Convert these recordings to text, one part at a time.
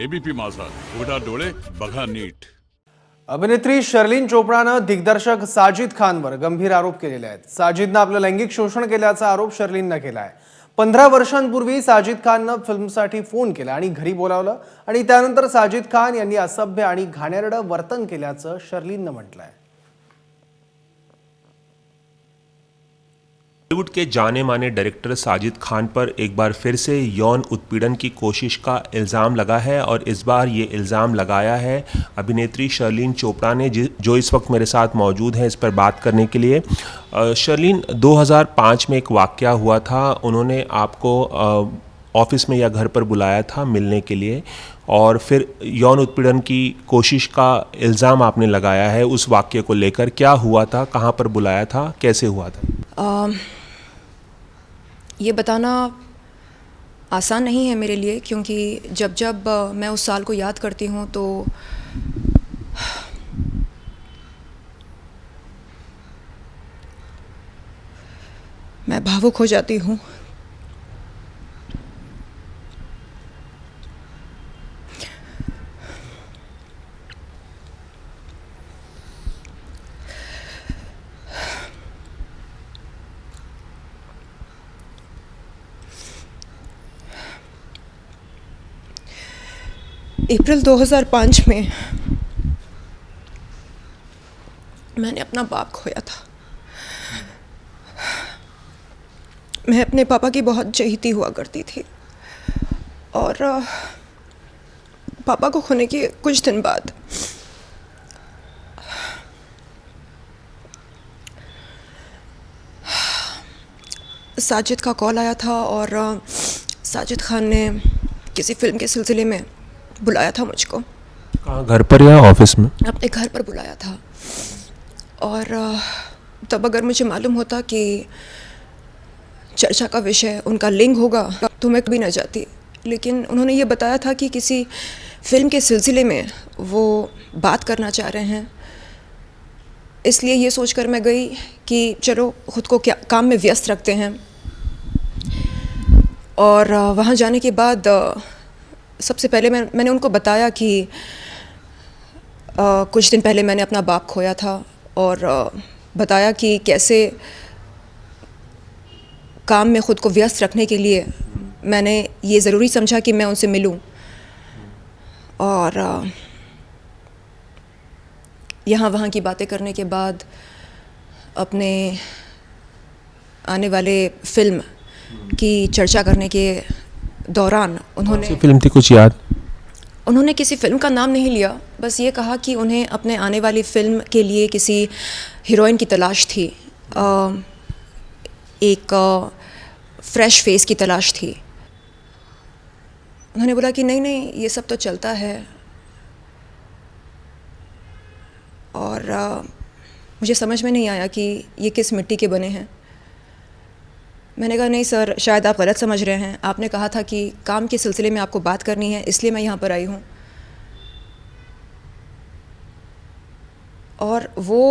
ABP Majha, उघडा डोळे बघा नीट. अभिनेत्री शर्लिन चोपडानं दिग्दर्शक साजिद खानवर गंभीर आरोप केलेले आहेत. साजिदनं आपलं लैंगिक शोषण केल्याचा आरोप शर्लिननं केलाय. 15 वर्षांपूर्वी साजिद खाननं फिल्मसाठी फोन केला आणि घरी बोलावलं आणि त्यानंतर साजिद खान यांनी असभ्य आणि घाणेरडं वर्तन केल्याचं शर्लिननं म्हटलंय. बॉलीवुड के जाने माने डायरेक्टर साजिद खान पर एक बार फिर से यौन उत्पीड़न की कोशिश का इल्ज़ाम लगा है और इस बार ये इल्ज़ाम लगाया है अभिनेत्री शर्लिन चोपड़ा ने, जो इस वक्त मेरे साथ मौजूद है इस पर बात करने के लिए. शर्लिन, 2005 में एक वाक़या हुआ था. उन्होंने आपको ऑफिस में या घर पर बुलाया था मिलने के लिए और फिर यौन उत्पीड़न की कोशिश का इल्ज़ाम आपने लगाया है. उस वाक़ये को लेकर क्या हुआ था, कहाँ पर बुलाया था, कैसे हुआ था? ये बताना आसान नहीं है मेरे लिए, क्योंकि जब जब मैं उस साल को याद करती हूँ तो मैं भावुक हो जाती हूँ. अप्रैल 2005 में मैंने अपना बाप खोया था. मैं अपने पापा की बहुत चहेती हुआ करती थी और पापा को खोने के कुछ दिन बाद साजिद का कॉल आया था और साजिद खान ने किसी फिल्म के सिलसिले में बुलाया था मुझको. कहाँ, घर पर या ऑफिस में? अपने घर पर बुलाया था. और तब अगर मुझे मालूम होता कि चर्चा का विषय उनका लिंग होगा तो मैं कभी ना जाती. लेकिन उन्होंने ये बताया था कि किसी फिल्म के सिलसिले में वो बात करना चाह रहे हैं, इसलिए ये सोचकर मैं गई कि चलो ख़ुद को क्या काम में व्यस्त रखते हैं. और वहाँ जाने के बाद सबसे पहले मैंने उनको बताया कि कुछ दिन पहले मैंने अपना बाप खोया था और बताया कि कैसे काम में ख़ुद को व्यस्त रखने के लिए मैंने ये ज़रूरी समझा कि मैं उनसे मिलूं. और यहाँ वहाँ की बातें करने के बाद अपने आने वाले फिल्म की चर्चा करने के दौरान उन्होंने फिल्म थी कुछ याद? उन्होंने किसी फ़िल्म का नाम नहीं लिया, बस ये कहा कि उन्हें अपने आने वाली फ़िल्म के लिए किसी हीरोइन की तलाश थी, एक फ्रेश फेस की तलाश थी. उन्होंने बोला कि नहीं नहीं ये सब तो चलता है. और मुझे समझ में नहीं आया कि ये किस मिट्टी के बने हैं. मैंने कहा नहीं सर, शायद आप गलत समझ रहे हैं. आपने कहा था कि काम के सिलसिले में आपको बात करनी है, इसलिए मैं यहाँ पर आई हूँ. और वो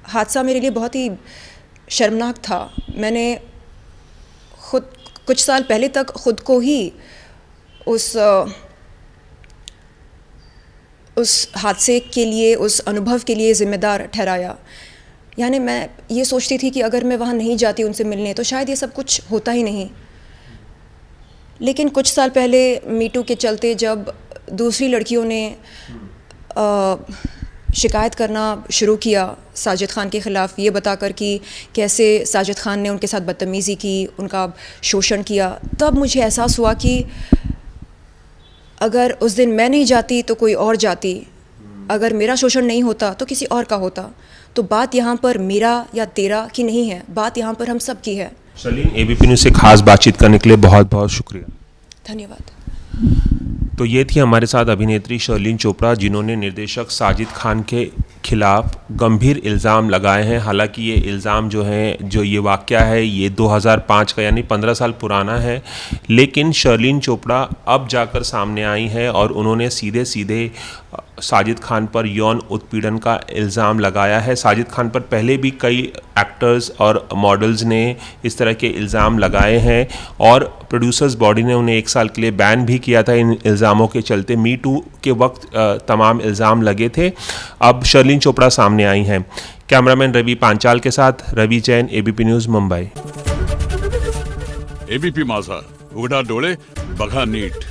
हादसा मेरे लिए बहुत ही शर्मनाक था. मैंने खुद कुछ साल पहले तक ख़ुद को ही उस हादसे के लिए, उस अनुभव के लिए ज़िम्मेदार ठहराया. यानी मैं ये सोचती थी कि अगर मैं वहाँ नहीं जाती उनसे मिलने तो शायद ये सब कुछ होता ही नहीं. लेकिन कुछ साल पहले मीटू के चलते जब दूसरी लड़कियों ने शिकायत करना शुरू किया साजिद खान के ख़िलाफ़, ये बताकर कि कैसे साजिद खान ने उनके साथ बदतमीज़ी की, उनका शोषण किया, तब मुझे एहसास हुआ कि अगर उस दिन मैं नहीं जाती तो कोई और जाती. अगर मेरा शोषण नहीं होता तो किसी और का होता. तो बात यहाँ पर मेरा या तेरा की नहीं है, बात यहाँ पर हम सब की है. शर्लिन, एबीपी न्यूज़ से खास बातचीत करने के लिए बहुत बहुत शुक्रिया. धन्यवाद. तो ये थी हमारे साथ अभिनेत्री शर्लिन चोपड़ा, जिन्होंने निर्देशक साजिद खान के खिलाफ गंभीर इल्ज़ाम लगाए हैं. हालांकि ये इल्ज़ाम जो हैं, जो ये वाक़या है, ये 2005 का यानी 15 साल पुराना है. लेकिन शर्लिन चोपड़ा अब जाकर सामने आई हैं और उन्होंने सीधे सीधे साजिद खान पर यौन उत्पीड़न का इल्ज़ाम लगाया है। साजिद खान पर पहले भी कई एक्टर्स और मॉडल्स ने इस तरह के इल्ज़ाम लगाए हैं और प्रोड्यूसर्स बॉडी ने उन्हें 1 साल के लिए बैन भी किया था इन इल्ज़ामों के चलते। मी टू के वक्त तमाम इल्ज़ाम लगे थे। अब शर्लिन चोपड़ा सामने आई हैं। कैमरामैन रवि पांचाल के साथ Ravi Jain, ABP news, Mumbai. ABP Majha, उघडा डोळे बघा नीट।